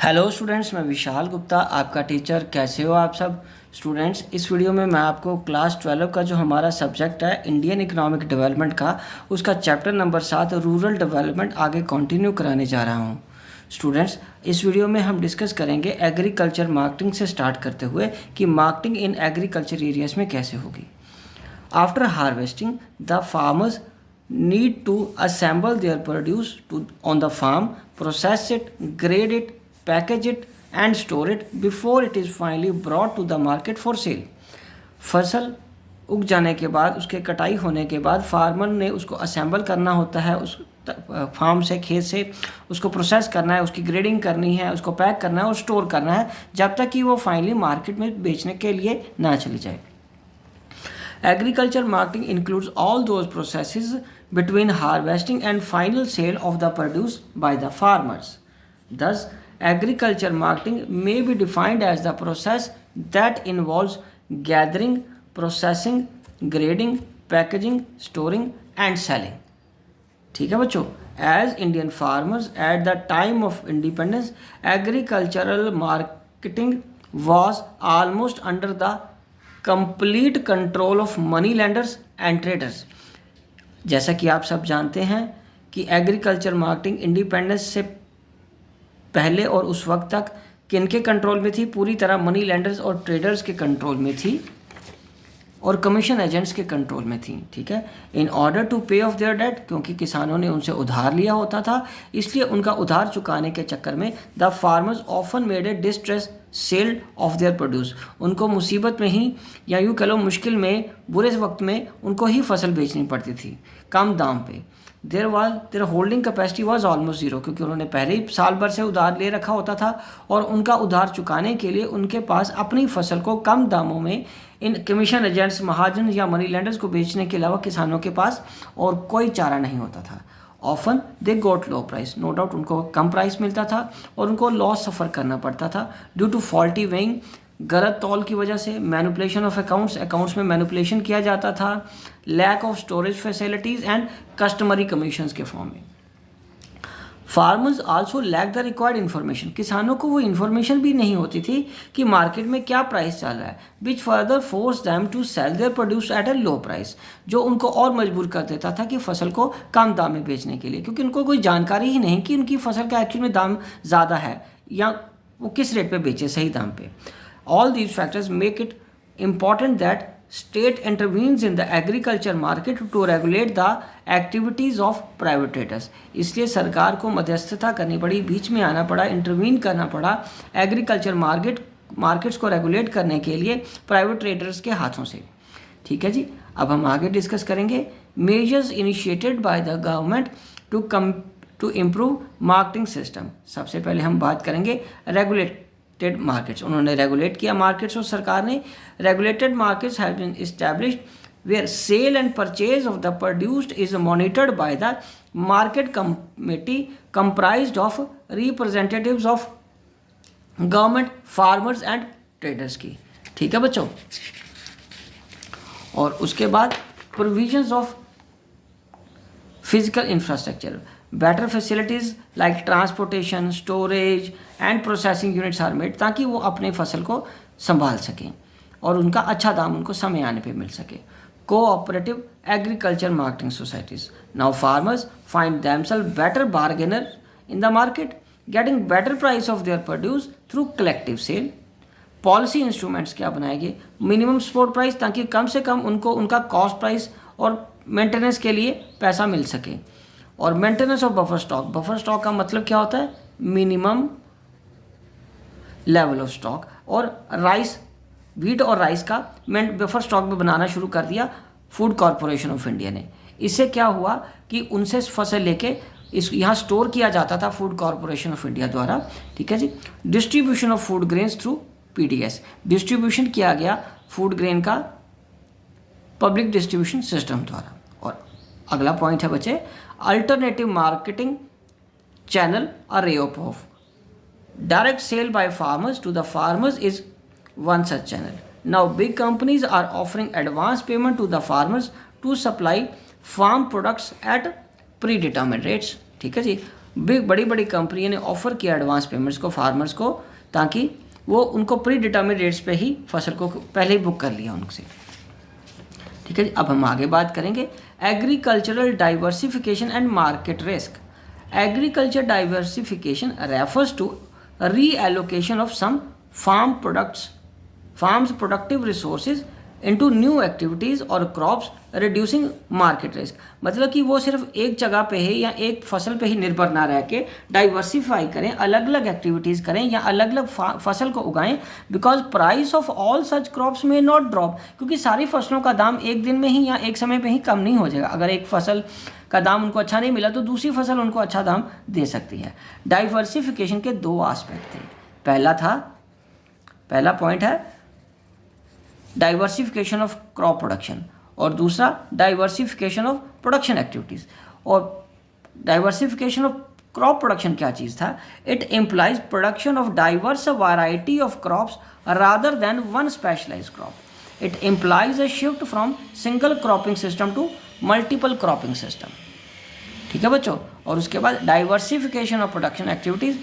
Hello students, मैं विशाल गुप्ता आपका teacher. कैसे हो आप सब स्टूडेंट्स। इस वीडियो में मैं आपको क्लास 12 का जो हमारा सब्जेक्ट है इंडियन इकोनॉमिक डेवलपमेंट का, उसका चैप्टर नंबर 7 रूरल डेवलपमेंट आगे कंटिन्यू कराने जा रहा हूं। स्टूडेंट्स, इस वीडियो में हम डिस्कस करेंगे एग्रीकल्चर मार्केटिंग से स्टार्ट करते हुए कि मार्केटिंग इन एग्रीकल्चर एरियाज़ में कैसे होगी। After harvesting, the farmers need to assemble their produce on the farm, process it, grade it, package it, and store it before it is finally brought to the market for sale. फसल उग जाने के बाद, उसके कटाई होने के बाद फार्मर ने उसको असेंबल करना होता है, उस फार्म से, खेत से उसको प्रोसेस करना है, उसकी ग्रेडिंग करनी है, उसको पैक करना है और स्टोर करना है जब तक कि वो फाइनली मार्केट में बेचने के लिए ना चली जाए। Agriculture marketing includes all those processes between harvesting and final sale of the produce by the farmers. Thus, agriculture marketing may be defined as the process that involves gathering, processing, grading, packaging, storing, and selling. ठीक है बच्चों। As Indian farmers at the time of independence, agricultural marketing was almost under the complete control of money lenders and traders. जैसा कि आप सब जानते हैं कि एग्रीकल्चर मार्केटिंग इंडिपेंडेंस से पहले और उस वक्त तक किनके कंट्रोल में थी? पूरी तरह मनी लेंडर्स और ट्रेडर्स के कंट्रोल में थी और कमीशन एजेंट्स के कंट्रोल में थी। ठीक है। इन ऑर्डर टू पे ऑफ देयर डेट, क्योंकि किसानों ने उनसे उधार लिया होता था, इसलिए उनका उधार चुकाने के चक्कर में the farmers often made a distress cell of their produce. उनको मुसीबत में ही, या यूँ कह लो मुश्किल में, बुरे वक्त में उनको ही फसल बेचनी पड़ती थी कम दाम पे। Their holding capacity was almost zero, क्योंकि उन्होंने पहले ही साल भर से उधार ले रखा होता था और उनका उधार चुकाने के लिए उनके पास अपनी फसल को कम दामों में इन कमीशन एजेंट्स, महाजन या मनी लेंडर्स को बेचने के अलावा किसानों के पास और कोई चारा नहीं होता था। Often they got low price, no doubt उनको कम प्राइस मिलता था और उनको लॉस सफ़र करना पड़ता था ड्यू टू फॉल्टी वेइंग, गलत तौल की वजह से, मैनिपुलेशन ऑफ अकाउंट्स में मैनिपुलेशन किया जाता था, lack of storage facilities and customary commissions के फॉर्म में। Farmers also lack the required information, किसानों को वो इन्फॉर्मेशन भी नहीं होती थी कि मार्केट में क्या प्राइस चल रहा है, which further force them to sell their produce at a low price, जो उनको और मजबूर कर देता था कि फसल को कम दाम में बेचने के लिए, क्योंकि उनको कोई जानकारी ही नहीं कि उनकी फसल का एक्चुअल में दाम ज़्यादा है या वो किस रेट पे बेचे, सही दाम पे। All these factors make it important that state intervenes in the agriculture market to regulate the activities of private traders। इसलिए सरकार को मध्यस्थता करनी पड़ी, बीच में आना पड़ा, इंटरवीन करना पड़ा एग्रीकल्चर मार्केट्स को रेगुलेट करने के लिए प्राइवेट ट्रेडर्स के हाथों से। ठीक है जी। अब हम आगे डिस्कस करेंगे measures initiated by the government to improve marketing system. सबसे पहले हम बात करेंगे मार्केट्स। उन्होंने रेगुलेट किया मार्केट्स, और सरकार ने regulated markets have been established where sale and purchase of the produced is monitored by the market committee comprised of representatives of government, farmers and traders की। ठीक है बच्चों। और उसके बाद provisions of physical infrastructure, better facilities like transportation, storage and processing units are made, ताकि वो अपने फसल को संभाल सकें और उनका अच्छा दाम उनको समय आने पे मिल सके। Cooperative agriculture marketing societies, now farmers find themselves better bargainer in the market, getting better price of their produce through collective sale. Policy instruments क्या बनाएंगे? मिनिमम सपोर्ट प्राइस, ताकि कम से कम उनको उनका कॉस्ट प्राइस और मेंटेनेंस के लिए पैसा मिल सके। और maintenance of buffer stock, buffer stock का मतलब क्या होता है? Minimum level of stock. और राइस, व्हीट और राइस का बफर स्टॉक में बनाना शुरू कर दिया फूड कॉरपोरेशन ऑफ इंडिया ने। इससे क्या हुआ कि उनसे फसल लेके इस यहाँ स्टोर किया जाता था फूड कॉरपोरेशन ऑफ इंडिया द्वारा। ठीक है जी। Distribution of food grains through PDS, distribution किया गया फूड ग्रेन का पब्लिक डिस्ट्रीब्यूशन सिस्टम द्वारा। और अगला पॉइंट है बच्चे, alternative marketing channel are of direct sale by farmers to the farmers is one such channel. Now big companies are offering advance payment to the farmers to supply farm products at predetermined rates। ठीक है जी। बड़ी बड़ी कंपनियों ने offer किया advance payments को farmers को, ताकि वो उनको प्री डिटर्मिन रेट्स पे ही फसल को पहले ही बुक कर लिया उनसे। ठीक है जी, अब हम आगे बात करेंगे agricultural diversification and market risk. Agriculture diversification refers to reallocation of some farms productive resources into new activities और क्रॉप्स रिड्यूसिंग मार्केट रिस्क। मतलब कि वो सिर्फ एक जगह पे ही या एक फसल पे ही निर्भर ना रह के डाइवर्सिफाई करें, अलग अलग एक्टिविटीज़ करें या अलग अलग फसल को उगाएं, because price of all such crops में नॉट ड्रॉप, क्योंकि सारी फसलों का दाम एक दिन में ही या एक समय पे ही कम नहीं हो जाएगा। अगर एक फसल का दाम उनको अच्छा नहीं मिला तो दूसरी फसल उनको अच्छा दाम दे सकती है। डाइवर्सिफिकेशन के दो एस्पेक्ट थे। पहला पॉइंट है डाइवर्सिफिकेशन ऑफ क्रॉप प्रोडक्शन और दूसरा डाइवर्सिफिकेशन ऑफ प्रोडक्शन एक्टिविटीज़। और डाइवर्सिफिकेशन ऑफ क्रॉप प्रोडक्शन क्या चीज़ था? It implies production of diverse variety of crops rather than one specialise crop. It implies a shift from single cropping system to multiple cropping system. ठीक है बच्चों। और उसके बाद diversification of production activities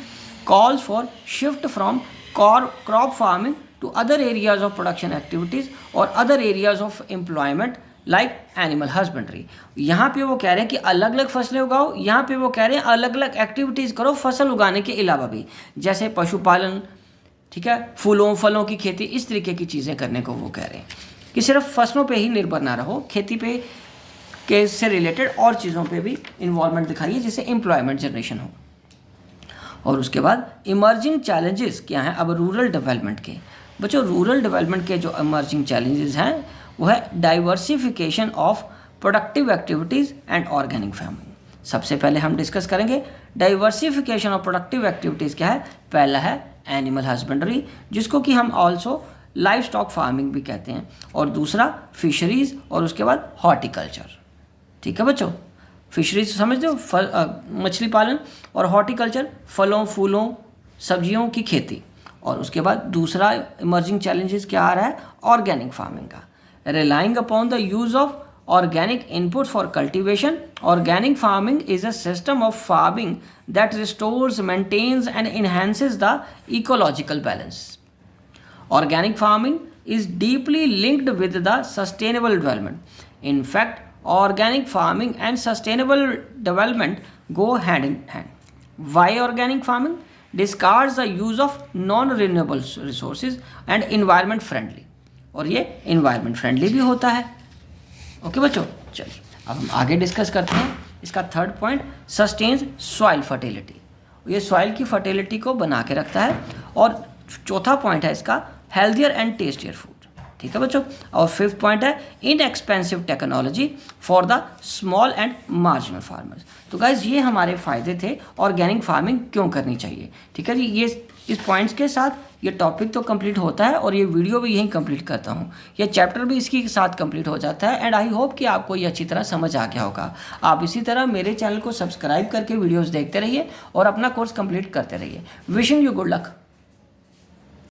calls for shift from crop farming to other areas of production activities or other areas of employment like animal husbandry। यहाँ पे वो कह रहे हैं कि अलग अलग फसलें उगाओ, यहाँ पे वो कह रहे हैं अलग अलग एक्टिविटीज़ करो फसल उगाने के अलावा भी, जैसे पशुपालन, ठीक है, फूलों फलों की खेती, इस तरीके की चीज़ें करने को वो कह रहे हैं कि सिर्फ फसलों पे ही निर्भर ना रहो, खेती पे के से रिलेटेड और चीज़ों पे भी इन्वॉल्वमेंट दिखाइए जिससे एम्प्लॉयमेंट जनरेशन हो। और उसके बाद इमर्जिंग चैलेंजेस क्या हैं अब रूरल डेवलपमेंट के। बच्चों रूरल डेवलपमेंट के जो इमर्जिंग चैलेंजेस हैं वो है diversification of productive activities and organic farming. सबसे पहले हम डिस्कस करेंगे डाइवर्सिफिकेशन ऑफ प्रोडक्टिव एक्टिविटीज़ क्या है। पहला है एनिमल हस्बेंड्री, जिसको कि हम ऑल्सो लाइव स्टॉक फार्मिंग भी कहते हैं, और दूसरा फिशरीज़ और उसके बाद हॉर्टिकल्चर। ठीक है बच्चों, फिशरीज समझते हो, मछली पालन, और हॉर्टिकल्चर फलों फूलों सब्जियों की खेती। और उसके बाद दूसरा इमर्जिंग चैलेंजेस क्या आ रहा है? ऑर्गेनिक फार्मिंग का। Relying upon the use of organic input for cultivation, organic farming is a system of farming that restores, maintains and enhances the ecological balance. Organic farming is deeply linked with the sustainable development. In fact, organic farming and sustainable development go hand in hand. Why organic farming? Discards the use of non-renewable resources and environment friendly. और ये environment friendly भी होता है। Okay बच्चों, चलिए अब हम आगे डिस्कस करते हैं। इसका third point sustains soil fertility, ये सॉइल की फर्टिलिटी को बना के रखता है। और चौथा पॉइंट है इसका हेल्थियर एंड टेस्टियर फूड। ठीक है बच्चों। और फिफ्थ पॉइंट है inexpensive technology for the small and marginal farmers. तो गाइज ये हमारे फ़ायदे थे ऑर्गेनिक फार्मिंग क्यों करनी चाहिए। ठीक है जी, ये इस पॉइंट्स के साथ ये टॉपिक तो कंप्लीट होता है और ये वीडियो भी यहीं कंप्लीट करता हूँ, ये चैप्टर भी इसके साथ कंप्लीट हो जाता है। एंड आई होप कि आपको ये अच्छी तरह समझ आ गया होगा। आप इसी तरह मेरे चैनल को सब्सक्राइब करके वीडियोज़ देखते रहिए और अपना कोर्स कंप्लीट करते रहिए। Wishing you good luck.